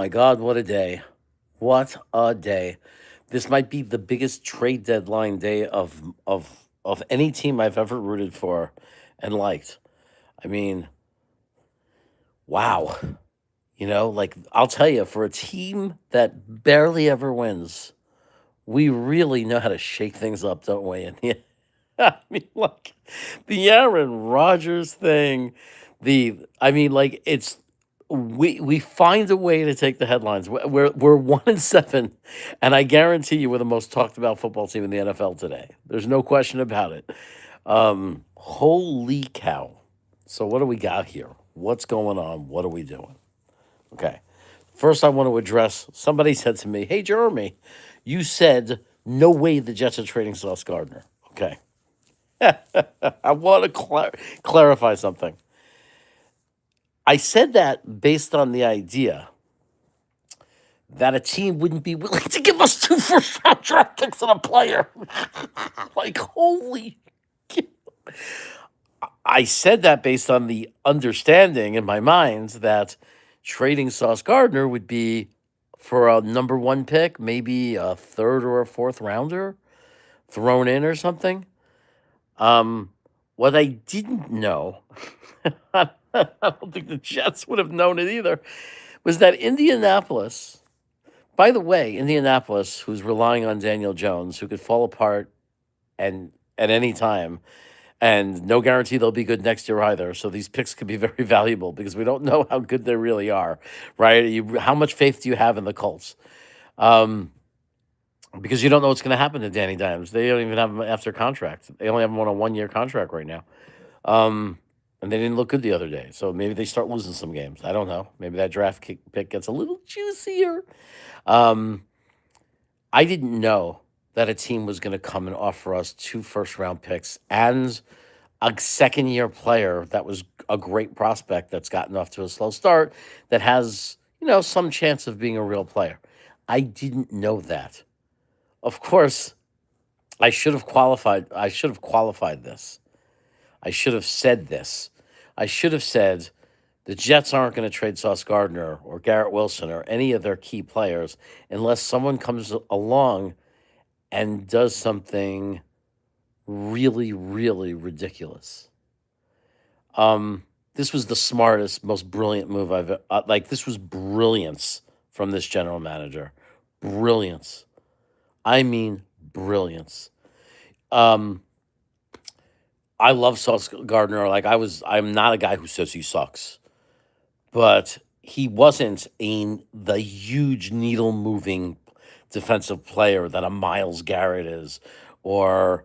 My God, what a day. What a day. This might be the biggest trade deadline day of any team I've ever rooted for and liked. I mean, wow. Like I'll tell you, for a team that barely ever wins, we really know how to shake things up, don't we? And yeah, I mean, like the Aaron Rodgers thing, it's we find a way to take the headlines. We're 1-7, and I guarantee you we're the most talked about football team in the NFL today. There's no question about it. Holy cow! So what do we got here? What's going on? What are we doing? Okay. First, I want to address somebody said to me, "Hey, Jeremy, you said no way the Jets are trading Sauce Gardner." Okay. I want to clarify something. I said that based on the idea that a team wouldn't be willing to give us two first round draft picks and a player. Like, holy. I said that based on the understanding in my mind that trading Sauce Gardner would be for a number one pick, maybe a third or a fourth rounder thrown in or something. What I didn't know, I don't think the Jets would have known it either, was that Indianapolis, by the way, Indianapolis, who's relying on Daniel Jones, who could fall apart and at any time, and no guarantee they'll be good next year either. So these picks could be very valuable because we don't know how good they really are, right? How much faith do you have in the Colts? Because you don't know what's going to happen to Danny Dimes. They don't even have him after contract. They only have him on a 1 year contract right now. And they didn't look good the other day. So maybe they start losing some games. I don't know. Maybe that pick gets a little juicier. Um, I didn't know that a team was going to come and offer us two first round picks and a second year player that was a great prospect that's gotten off to a slow start that has, some chance of being a real player. I didn't know that. Of course, I should have qualified. I should have qualified this. I should have said this. I should have said the Jets aren't going to trade Sauce Gardner or Garrett Wilson or any of their key players unless someone comes along and does something really, really ridiculous. This was the smartest, most brilliant move this was brilliance from this general manager. Brilliance. I mean, brilliance. Um, I love Sauce Gardner. I'm not a guy who says he sucks, but he wasn't the huge needle moving defensive player that a Miles Garrett is, or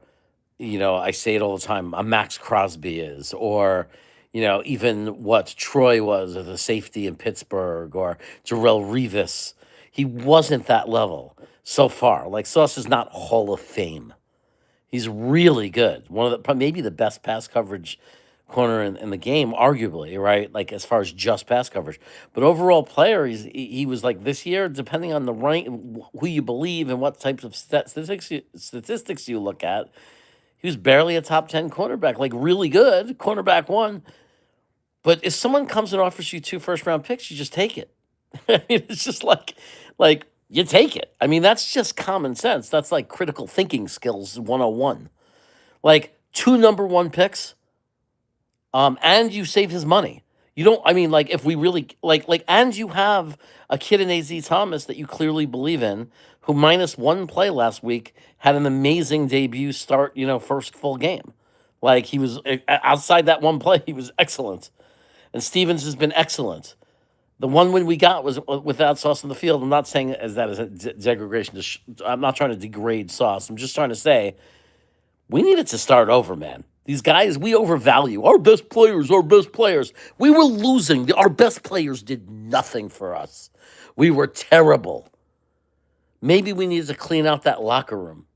I say it all the time, a Max Crosby is, or even what Troy was as a safety in Pittsburgh, or Darrell Revis. He wasn't that level so far. Like Sauce is not Hall of Fame. He's really good. One of maybe the best pass coverage corner in the game, arguably, right? Like as far as just pass coverage, but overall player, he was like this year, depending on the rank, who you believe, and what types of statistics you look at. He was barely a top 10 cornerback, like really good cornerback one. But if someone comes and offers you two first round picks, you just take it. I mean, it's just like you take it. I mean, that's just common sense. That's like critical thinking skills 101. Like two number one picks, and you save his money. You don't. I mean, like if we really and you have a kid in Az Thomas that you clearly believe in, who minus one play last week had an amazing debut start. First full game. Like he was outside that one play, he was excellent, and Stevens has been excellent. The one win we got was without Sauce in the field. I'm not saying as that as a degradation. I'm not trying to degrade Sauce. I'm just trying to say we needed to start over, man. These guys, we overvalue our best players, our best players. We were losing. Our best players did nothing for us. We were terrible. Maybe we needed to clean out that locker room.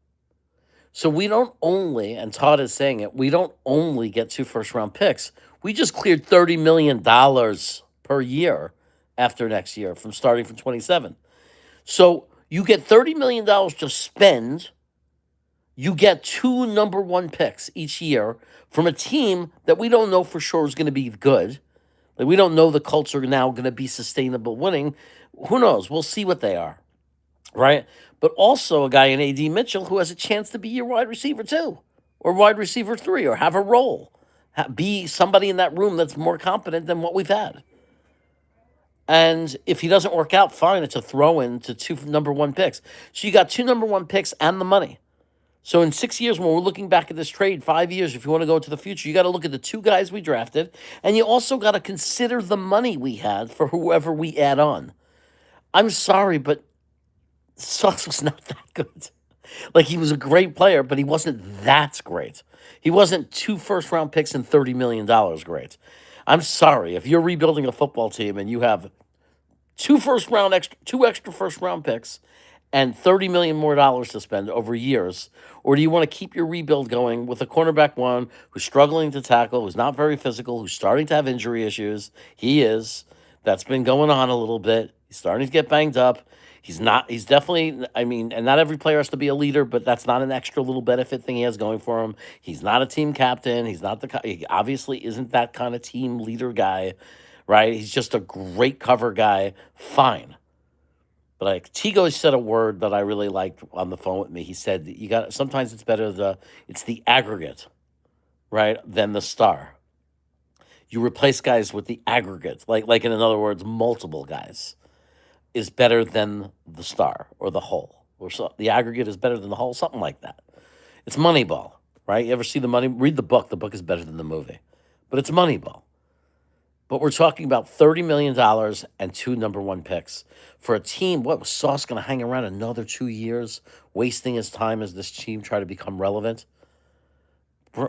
So we don't only, and Todd is saying it, we don't only get two first round picks. We just cleared $30 million per year after next year from starting from 27. So you get $30 million to spend. You get two number one picks each year from a team that we don't know for sure is going to be good. Like, we don't know the Colts are now going to be sustainable winning. Who knows? We'll see what they are, right? But also a guy in AD Mitchell who has a chance to be your wide receiver too, or wide receiver three, or have a role, be somebody in that room that's more competent than what we've had. And if he doesn't work out, fine, it's a throw in to two number one picks. So you got two number one picks and the money. So in 6 years, when we're looking back at this trade, 5 years, if you want to go into the future, you got to look at the two guys we drafted, and you also got to consider the money we had for whoever we add on. I'm sorry, but Sauce was not that good. Like, he was a great player, but he wasn't that great. He wasn't two first round picks and $30 million great. I'm sorry. If you're rebuilding a football team and you have two extra first round picks and $30 million more to spend over years, or do you want to keep your rebuild going with a cornerback one who's struggling to tackle, who's not very physical, who's starting to have injury issues? He is. That's been going on a little bit. He's starting to get banged up. He's not, he's definitely, I mean, and not every player has to be a leader, but that's not an extra little benefit thing he has going for him. He's not a team captain. He's not he obviously isn't that kind of team leader guy, right? He's just a great cover guy. Fine. But like Tigo said a word that I really liked on the phone with me. He said, you got, sometimes it's better it's the aggregate, right, than the star. You replace guys with the aggregate, like in other words, multiple guys is better than the star or the whole, or so the aggregate is better than the whole, something like that. It's Moneyball, right? You ever see the money? Read the book. The book is better than the movie, but it's Moneyball. But we're talking about $30 million and two number one picks for a team. What was Sauce going to hang around another 2 years, wasting his time as this team try to become relevant?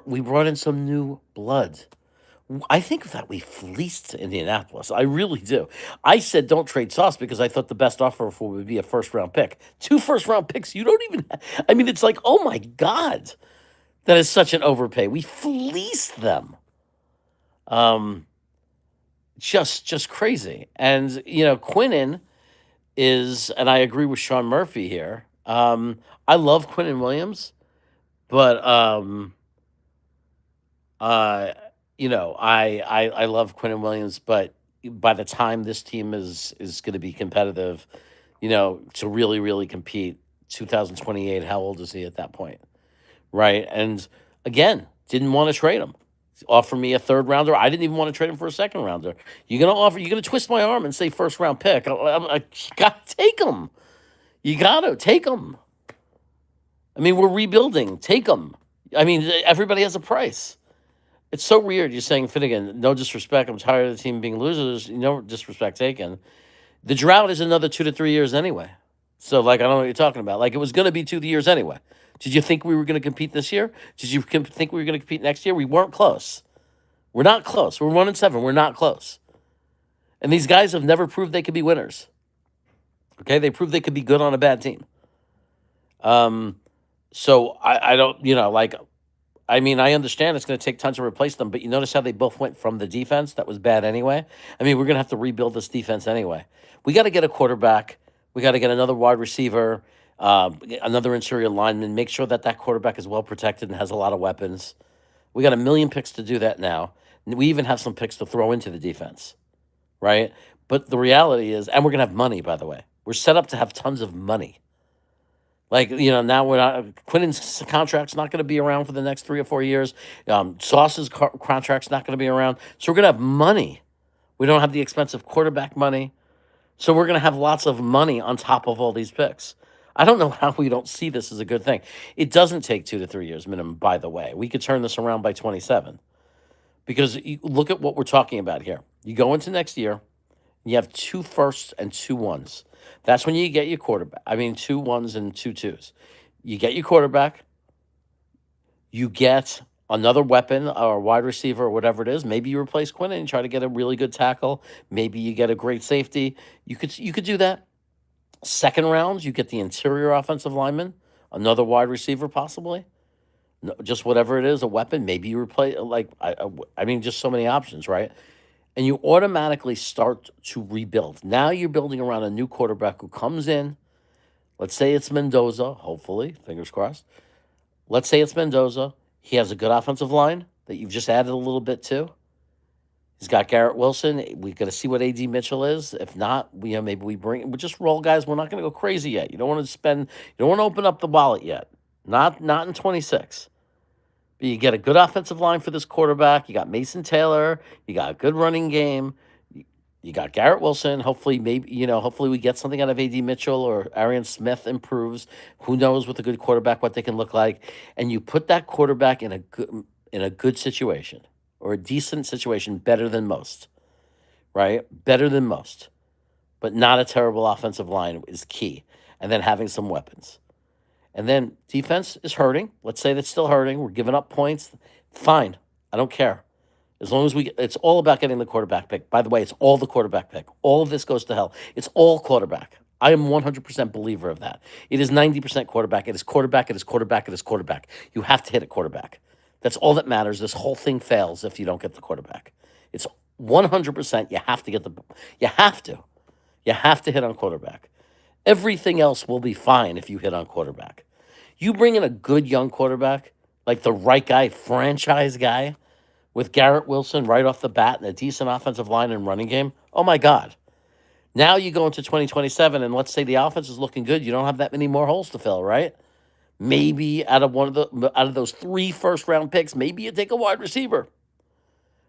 We brought in some new blood. I think that we fleeced Indianapolis. I really do. I said don't trade Sauce because I thought the best offer for would be a first round pick. Two first round picks. You don't even. I mean, it's like, oh my God, that is such an overpay. We fleeced them. Just crazy. And Quinnen is, and I agree with Sean Murphy here. I love Quinnen Williams, but uh, I love Quinnen Williams, but by the time this team is going to be competitive, to really compete, 2028. How old is he at that point, right? And again, didn't want to trade him. Offer me a third rounder. I didn't even want to trade him for a second rounder. You're gonna twist my arm and say first round pick. I got to take him. You got to take him. I mean, we're rebuilding. Take him. I mean, everybody has a price. It's so weird. You're saying, Finnegan, no disrespect. I'm tired of the team being losers. No disrespect taken. The drought is another 2 to 3 years anyway. So, like, I don't know what you're talking about. Like, it was going to be 2 years anyway. Did you think we were going to compete this year? Did you think we were going to compete next year? We weren't close. We're not close. We're 1-7. We're not close. And these guys have never proved they could be winners. Okay? They proved they could be good on a bad team. So I don't, I mean, I understand it's going to take time to replace them, but you notice how they both went from the defense that was bad anyway? I mean, we're going to have to rebuild this defense anyway. We got to get a quarterback. We got to get another wide receiver, another interior lineman, make sure that quarterback is well protected and has a lot of weapons. We got 1 million picks to do that now. We even have some picks to throw into the defense, right? But the reality is, and we're going to have money, by the way. We're set up to have tons of money. Like, now we're not, Quinnen's contract's not going to be around for the next 3 or 4 years. Sauce's contract's not going to be around. So we're going to have money. We don't have the expensive quarterback money. So we're going to have lots of money on top of all these picks. I don't know how we don't see this as a good thing. It doesn't take 2 to 3 years minimum, by the way. We could turn this around by 27. Because you look at what we're talking about here. You go into next year, you have 2 firsts and 2 ones. That's when you get your quarterback. I mean, 2 ones and 2 twos. You get your quarterback. You get another weapon or a wide receiver or whatever it is. Maybe you replace Quinn and try to get a really good tackle. Maybe you get a great safety. You could do that. Second round, you get the interior offensive lineman, another wide receiver possibly. No, just whatever it is, a weapon. Maybe you replace, I mean, just so many options, right? And you automatically start to rebuild. Now you're building around a new quarterback who comes in. Let's say it's Mendoza, hopefully, fingers crossed. Let's say it's Mendoza. He has a good offensive line that you've just added a little bit to. He's got Garrett Wilson. We got to see what AD Mitchell is. If not, maybe we just roll guys. We're not going to go crazy yet. You don't want to spend. You don't want to open up the wallet yet. Not in 26. But you get a good offensive line for this quarterback. You got Mason Taylor. You got a good running game. You got Garrett Wilson. Hopefully, hopefully we get something out of AD Mitchell or Arian Smith improves. Who knows with a good quarterback what they can look like? And you put that quarterback in a good situation or a decent situation, better than most, right? Better than most, but not a terrible offensive line is key. And then having some weapons. And then defense is hurting. Let's say that's still hurting. We're giving up points. Fine. I don't care. As long as it's all about getting the quarterback pick. By the way, it's all the quarterback pick. All of this goes to hell. It's all quarterback. I am 100% believer of that. It is 90% quarterback. It is quarterback. It is quarterback. It is quarterback. You have to hit a quarterback. That's all that matters. This whole thing fails if you don't get the quarterback. It's 100%. You have to you have to. You have to hit on quarterback. Everything else will be fine if you hit on quarterback. You bring in a good young quarterback, like the right guy, franchise guy, with Garrett Wilson right off the bat and a decent offensive line and running game. Oh my God. Now you go into 2027 and let's say the offense is looking good. You don't have that many more holes to fill, right? Maybe out of those 3 first-round picks, maybe you take a wide receiver.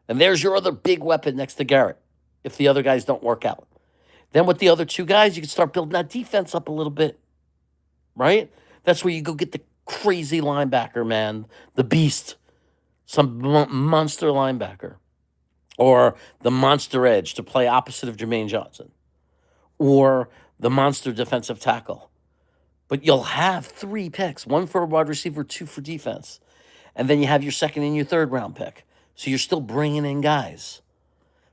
And there's your other big weapon next to Garrett if the other guys don't work out. Then with the other 2 guys, you can start building that defense up a little bit, right? That's where you go get the crazy linebacker, man, the beast, some monster linebacker, or the monster edge to play opposite of Jermaine Johnson, or the monster defensive tackle. But you'll have 3 picks, 1 for a wide receiver, 2 for defense. And then you have your second and your third round pick. So you're still bringing in guys.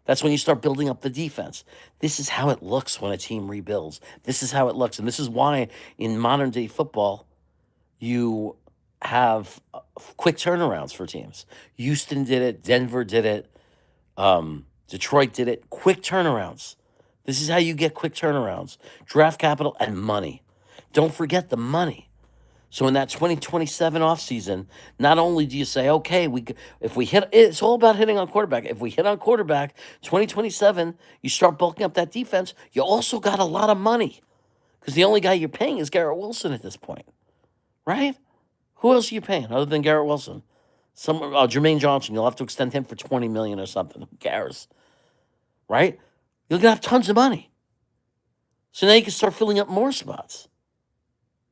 That's when you start building up the defense. This is how it looks when a team rebuilds. This is how it looks. And this is why in modern day football, you have quick turnarounds for teams. Houston did it. Denver did it. Detroit did it. Quick turnarounds. This is how you get quick turnarounds. Draft capital and money. Don't forget the money. So in that 2027 offseason, not only do you say, okay, if we hit, it's all about hitting on quarterback. If we hit on quarterback, 2027, you start bulking up that defense. You also got a lot of money because the only guy you're paying is Garrett Wilson at this point, right? Who else are you paying other than Garrett Wilson? Jermaine Johnson. You'll have to extend him for $20 million or something. Who cares, right? You're gonna have tons of money. So now you can start filling up more spots.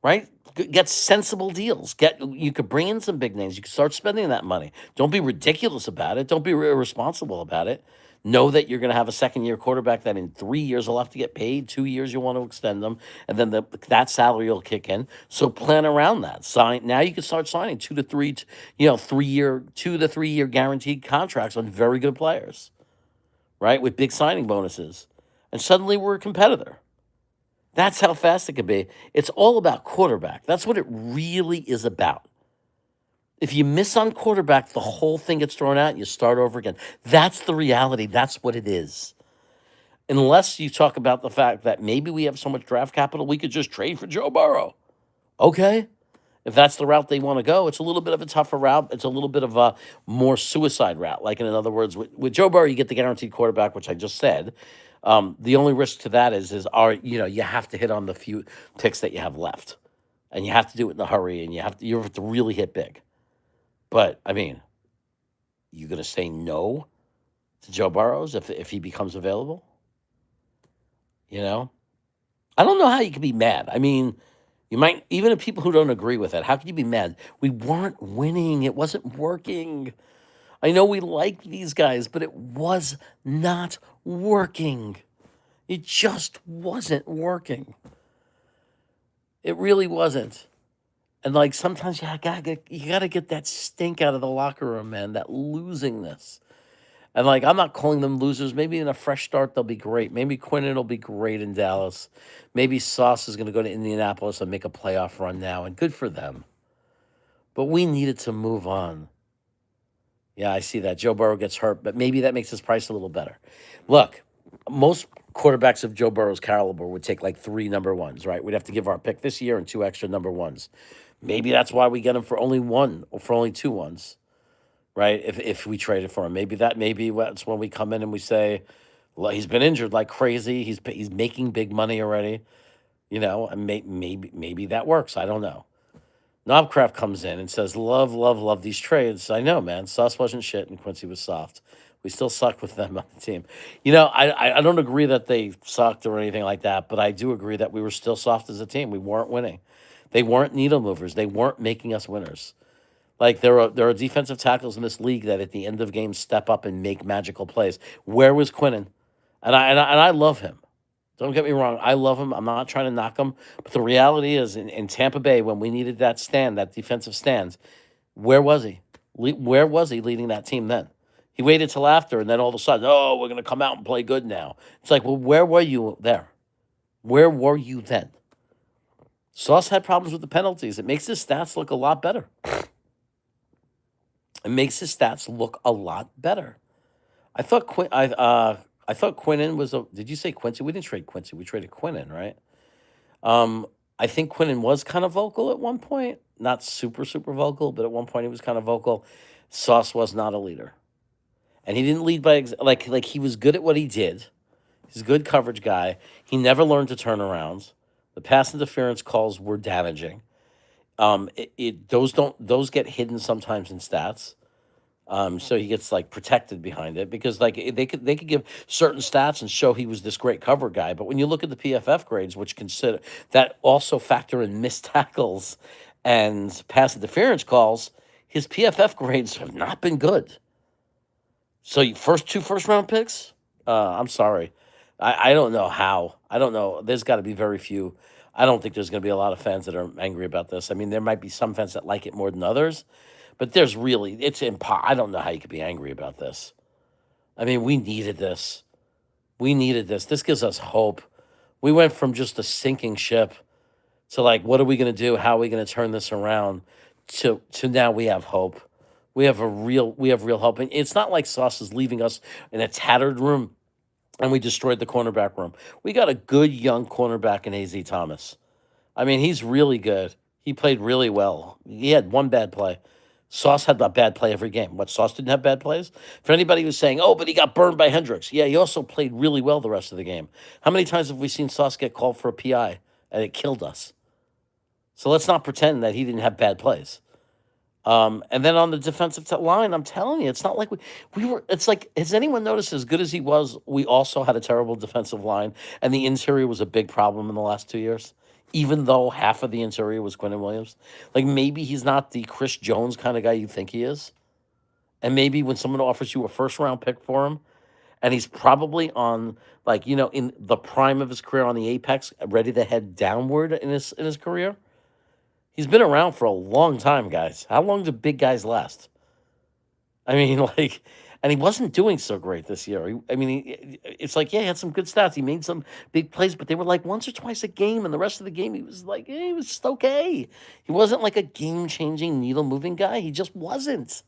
Right? Get sensible deals. You could bring in some big names. You can start spending that money. Don't be ridiculous about it. Don't be irresponsible about it. Know that you're going to have a second-year quarterback that in 3 years will have to get paid. 2 years you want to extend them, and then that salary will kick in. So plan around that. Now you can start signing 2 to 3, 3-year, 2 to 3 year guaranteed contracts on very good players, right? With big signing bonuses, and suddenly we're a competitor. That's how fast it could be. It's all about quarterback. That's what it really is about. If you miss on quarterback, the whole thing gets thrown out and you start over again. That's the reality. That's what it is. Unless you talk about the fact that maybe we have so much draft capital, we could just trade for Joe Burrow. Okay. If that's the route they want to go, it's a little bit of a tougher route. It's a little bit of a more suicide route. Like in other words, with Joe Burrow, you get the guaranteed quarterback, which I just said. The only risk to that is you have to hit on the few picks that you have left, and you have to do it in a hurry, and you have to really hit big. But I mean, you gonna say no to Joe Burrows if he becomes available? I don't know how you can be mad. I mean, you might, even if people who don't agree with it, how can you be mad? We weren't winning. It wasn't working. I know we like these guys, but it was not working. It just wasn't working. It really wasn't. And like sometimes you gotta get that stink out of the locker room, man. That losingness. And like I'm not calling them losers. Maybe in a fresh start they'll be great. Maybe Quinnen will be great in Dallas. Maybe Sauce is going to go to Indianapolis and make a playoff run now, and good for them. But we needed to move on. Yeah, I see that. Joe Burrow gets hurt, but maybe that makes his price a little better. Look, most quarterbacks of Joe Burrow's caliber would take like 3 number ones, right? We'd have to give our pick this year and 2 extra number ones. Maybe that's why we get him for only 1 or for only 2 ones, right? If we traded for him, maybe that's when we come in and we say, "Well, he's been injured like crazy. He's making big money already, and maybe that works. I don't know." Knobcraft comes in and says, "Love, love, love these trades." I know, man. Sauce wasn't shit and Quincy was soft. We still suck with them on the team. I don't agree that they sucked or anything like that, but I do agree that we were still soft as a team. We weren't winning. They weren't needle movers. They weren't making us winners. Like there are defensive tackles in this league that at the end of games step up and make magical plays. Where was Quinnen? And I love him. Don't get me wrong. I love him. I'm not trying to knock him. But the reality is, in Tampa Bay, when we needed that stand, that defensive stand, where was he? Where was he leading that team then? He waited till after, and then all of a sudden, oh, we're going to come out and play good now. It's like, well, where were you there? Where were you then? Sauce had problems with the penalties. It makes his stats look a lot better. It makes his stats look a lot better. I thought I thought Quinnen was a. Did you say Quincy? We didn't trade Quincy. We traded Quinnen, right? I think Quinnen was kind of vocal at one point. Not super, super vocal, but at one point he was kind of vocal. Sauce was not a leader. And he didn't lead by like he was good at what he did. He's a good coverage guy. He never learned to turn around. The pass interference calls were damaging. Those get hidden sometimes in stats. So he gets like protected behind it because like they could give certain stats and show he was this great cover guy, but when you look at the PFF grades, which consider that also factor in missed tackles and pass interference calls, his PFF grades have not been good. So two first round picks, I'm sorry, I don't know how. I don't know. There's got to be very few. I don't think there's going to be a lot of fans that are angry about this. I mean, there might be some fans that like it more than others. But I don't know how you could be angry about this. I mean, we needed this. We needed this. This gives us hope. We went from just a sinking ship to like, what are we going to do? How are we going to turn this around? To now we have hope. We have real hope. And it's not like Sauce is leaving us in a tattered room and we destroyed the cornerback room. We got a good young cornerback in AZ Thomas. I mean, he's really good. He played really well. He had one bad play. Sauce had a bad play every game. What, Sauce didn't have bad plays? For anybody who's saying, oh, but he got burned by Hendricks. Yeah, he also played really well the rest of the game. How many times have we seen Sauce get called for a PI and it killed us? So let's not pretend that he didn't have bad plays. And then on the defensive line, I'm telling you, it's not like we were. It's like, has anyone noticed as good as he was, we also had a terrible defensive line, and the interior was a big problem in the last 2 years, even though half of the interior was Quinnen Williams. Like maybe he's not the Chris Jones kind of guy you think he is. And maybe when someone offers you a first round pick for him, and he's probably on in the prime of his career on the apex, ready to head downward in his career. He's been around for a long time, guys. How long do big guys last? I mean, and he wasn't doing so great this year. It's like, yeah, he had some good stats. He made some big plays, but they were like once or twice a game, and the rest of the game, he was like, he was just okay. He wasn't like a game-changing, needle-moving guy. He just wasn't.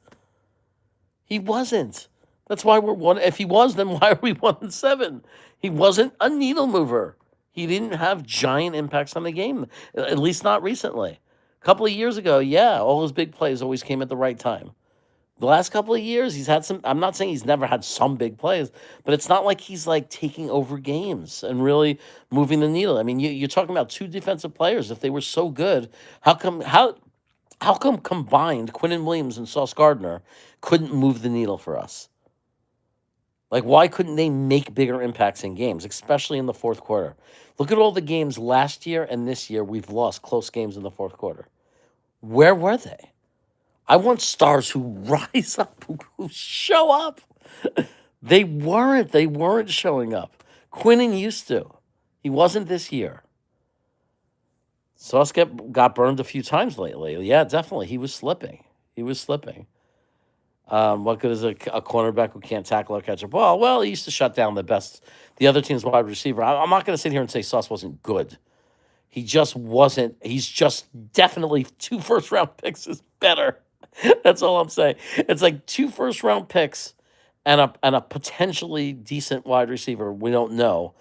He wasn't. That's why we're one. If he was, then why are we 1-7? He wasn't a needle mover. He didn't have giant impacts on the game, at least not recently. A couple of years ago, yeah, all his big plays always came at the right time. The last couple of years, he's had some. I'm not saying he's never had some big plays, but it's not like he's like taking over games and really moving the needle. I mean, you're talking about two defensive players. If they were so good, how come combined Quinnen Williams and Sauce Gardner couldn't move the needle for us? Like, why couldn't they make bigger impacts in games, especially in the fourth quarter? Look at all the games last year and this year we've lost close games in the fourth quarter. Where were they? I want stars who rise up, who show up. They weren't. They weren't showing up. Quinnen used to. He wasn't this year. Sauce got burned a few times lately. Yeah, definitely. He was slipping. What good is a cornerback who can't tackle or catch a ball? Well, he used to shut down the other team's wide receiver. I'm not going to sit here and say Sauce wasn't good. He just wasn't. He's just definitely 2 first-round picks is better. That's all I'm saying. It's like 2 first-round picks and a potentially decent wide receiver we don't know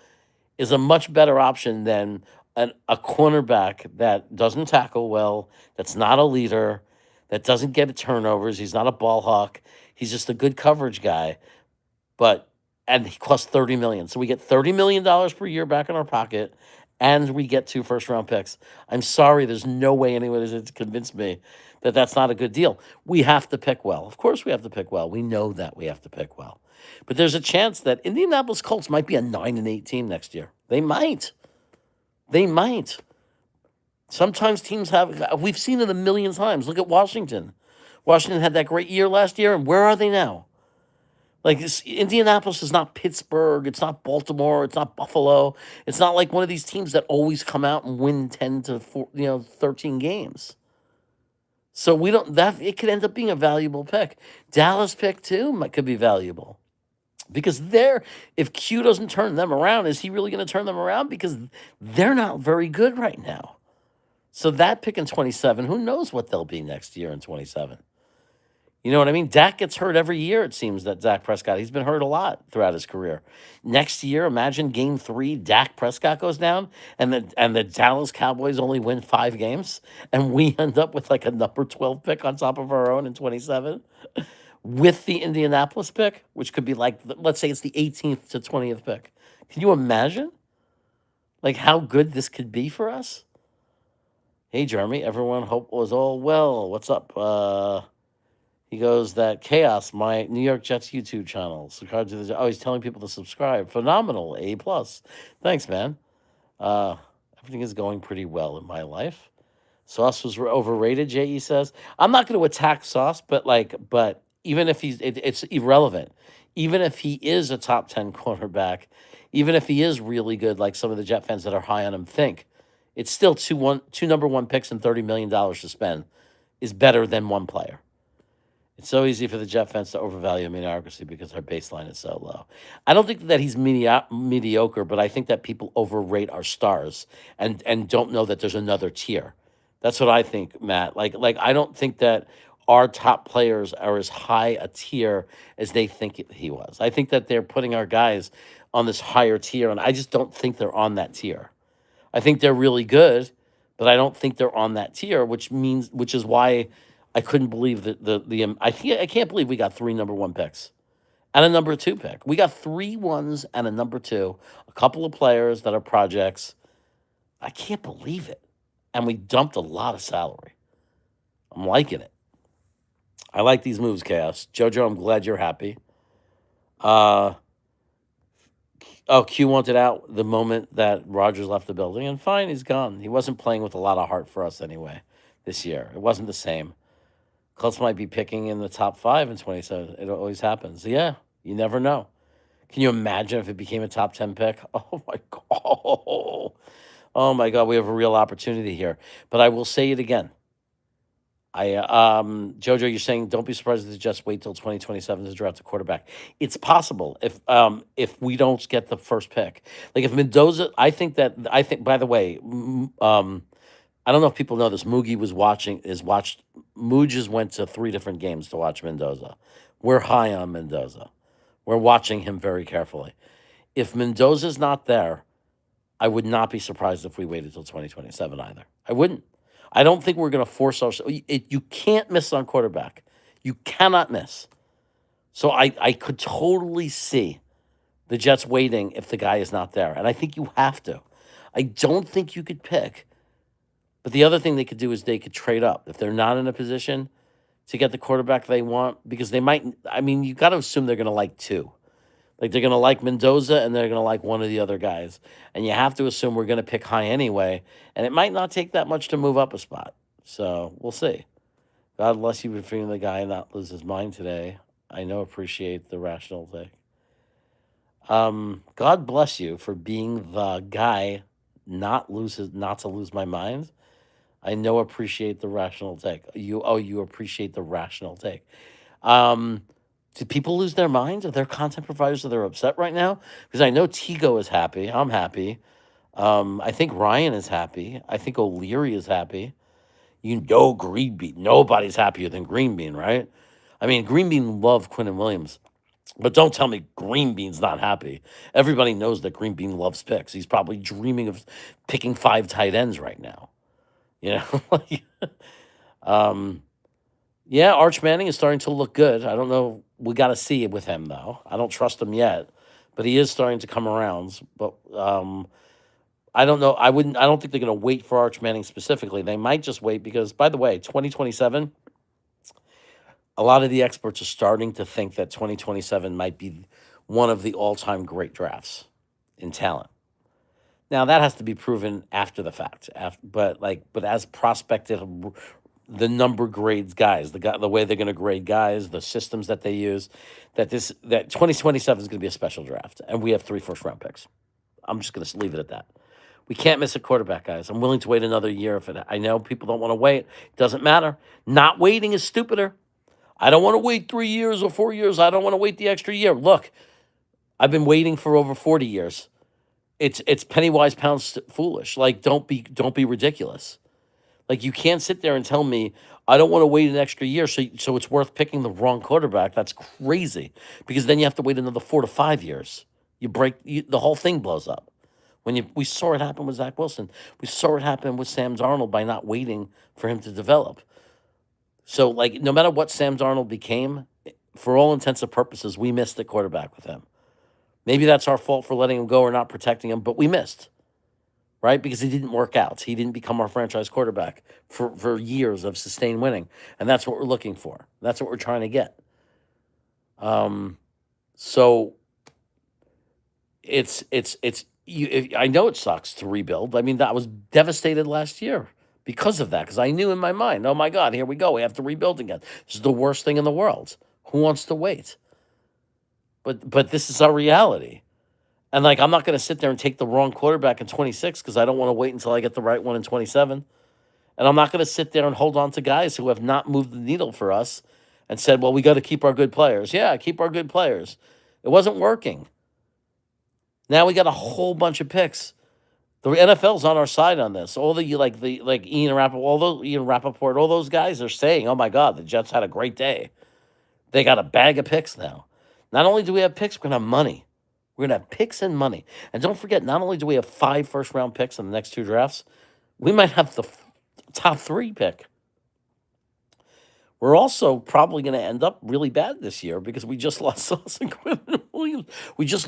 is a much better option than a cornerback that doesn't tackle well, that's not a leader, that doesn't get turnovers. He's not a ball hawk. He's just a good coverage guy. But and he costs 30 million. So we get $30 million per year back in our pocket, and we get 2 first-round picks. I'm sorry, there's no way anyone is to convince me that that's not a good deal. We have to pick well. Of course we have to pick well. We know that we have to pick well. But there's a chance that Indianapolis Colts might be a 9-8 team next year. They might. They might. Sometimes teams have, we've seen it a million times. Look at Washington. Washington had that great year last year, and where are they now? Like Indianapolis is not Pittsburgh, it's not Baltimore, it's not Buffalo. It's not like one of these teams that always come out and win 10 to 4, 13 games. So we don't that it could end up being a valuable pick. Dallas pick too could be valuable. Because if Q doesn't turn them around, is he really going to turn them around? Because they're not very good right now. So that pick in 27, who knows what they'll be next year in 27? You know what I mean? Dak gets hurt every year, it seems, that Dak Prescott. He's been hurt a lot throughout his career. Next year, imagine game 3, Dak Prescott goes down, and the Dallas Cowboys only win 5 games, and we end up with like a number 12 pick on top of our own in 27 with the Indianapolis pick, which could be like, let's say it's the 18th to 20th pick. Can you imagine? Like how good this could be for us? Hey, Jeremy, everyone, hope was all well. What's up? He goes, that chaos, my New York Jets YouTube channel. Subscribe to he's telling people to subscribe. Phenomenal, A+. Thanks, man. Everything is going pretty well in my life. Sauce was overrated, J.E. says. I'm not going to attack Sauce, but even if it's irrelevant. Even if he is a top 10 cornerback, even if he is really good, like some of the Jet fans that are high on him think, it's still two number 1 picks and $30 million to spend is better than one player. It's so easy for the Jet fans to overvalue mediocrity because our baseline is so low. I don't think that he's mediocre, but I think that people overrate our stars and don't know that there's another tier. That's what I think, Matt. Like I don't think that our top players are as high a tier as they think he was. I think that they're putting our guys on this higher tier, and I just don't think they're on that tier. I think they're really good, but I don't think they're on that tier, which is why I couldn't believe that I can't believe we got 3 number 1 picks and a number 2 pick. We got 3 1s and a number 2, a couple of players that are projects. I can't believe it. And we dumped a lot of salary. I'm liking it. I like these moves, Chaos. Jojo, I'm glad you're happy. Q wanted out the moment that Rogers left the building, and fine, he's gone. He wasn't playing with a lot of heart for us anyway this year. It wasn't the same. Colts might be picking in the top 5 in 27. It always happens. Yeah, you never know. Can you imagine if it became a top 10 pick? Oh, my God. Oh, my God, we have a real opportunity here. But I will say it again. Jojo, you're saying don't be surprised if the Jets wait till 2027 to draft a quarterback. It's possible if we don't get the first pick. Like if Mendoza, I think, by the way, I don't know if people know this. Mooges went to 3 different games to watch Mendoza. We're high on Mendoza. We're watching him very carefully. If Mendoza's not there, I would not be surprised if we waited till 2027 either. I wouldn't. I don't think we're going to force ourselves. You can't miss on quarterback. You cannot miss. So I could totally see the Jets waiting if the guy is not there. And I think you have to. I don't think you could pick. But the other thing they could do is they could trade up. If they're not in a position to get the quarterback they want, because they might, you got to assume they're going to like 2. Like they're going to like Mendoza and they're going to like one of the other guys. And you have to assume we're going to pick high anyway. And it might not take that much to move up a spot. So we'll see. God bless you for feeling the guy not lose his mind today. I know, appreciate the rational take. God bless you for being the guy not to lose my mind. I know, appreciate the rational take. You appreciate the rational take. Do people lose their minds? Are there content providers that are upset right now? Because I know Tigo is happy. I'm happy. I think Ryan is happy. I think O'Leary is happy. Green Bean. Nobody's happier than Green Bean, right? Green Bean loved Quinn and Williams. But don't tell me Green Bean's not happy. Everybody knows that Green Bean loves picks. He's probably dreaming of picking 5 tight ends right now. Yeah, Arch Manning is starting to look good. I don't know. We got to see it with him though. I don't trust him yet, but he is starting to come around. But I don't know. I wouldn't. I don't think they're going to wait for Arch Manning specifically. They might just wait because, by the way, 2027. A lot of the experts are starting to think that 2027 might be one of the all-time great drafts in talent. Now that has to be proven after the fact. But as prospected, the number grades guys, the way they're going to grade guys, the systems that they use, that 2027 is going to be a special draft, and we have 3 first-round picks. I'm just going to leave it at that. We can't miss a quarterback, guys. I'm willing to wait another year if it. I know people don't want to wait. Doesn't matter. Not waiting is stupider. I don't want to wait 3 years or 4 years. I don't want to wait the extra year. Look, I've been waiting for over 40 years. It's penny wise, pound foolish. Like don't be ridiculous. Like you can't sit there and tell me I don't want to wait an extra year, so it's worth picking the wrong quarterback. That's crazy because then you have to wait another 4 to 5 years. The whole thing blows up. We saw it happen with Zach Wilson. We saw it happen with Sam Darnold by not waiting for him to develop. So, like, no matter what Sam Darnold became, for all intents and purposes, we missed the quarterback with him. Maybe that's our fault for letting him go or not protecting him, but we missed, right? Because he didn't work out. He didn't become our franchise quarterback for years of sustained winning. And that's what we're looking for. That's what we're trying to get. So I know it sucks to rebuild. I mean, I was devastated last year because of that, because I knew in my mind, oh my God, here we go. We have to rebuild again. This is the worst thing in the world. Who wants to wait? But this is our reality. And like I'm not going to sit there and take the wrong quarterback in 26 because I don't want to wait until I get the right one in 27. And I'm not going to sit there and hold on to guys who have not moved the needle for us and said, well, we got to keep our good players. Yeah, keep our good players. It wasn't working. Now we got a whole bunch of picks. The NFL's on our side on this. All the Ian Rappaport, all those guys are saying, "Oh my God, the Jets had a great day. They got a bag of picks now. Not only do we have picks, we're gonna have money. We're gonna have picks and money. And don't forget, not only do we have 5 first-round picks in the next 2 drafts, we might have the top 3 pick. We're also probably going to end up really bad this year because we just lost Sauce and Quinn Williams. We just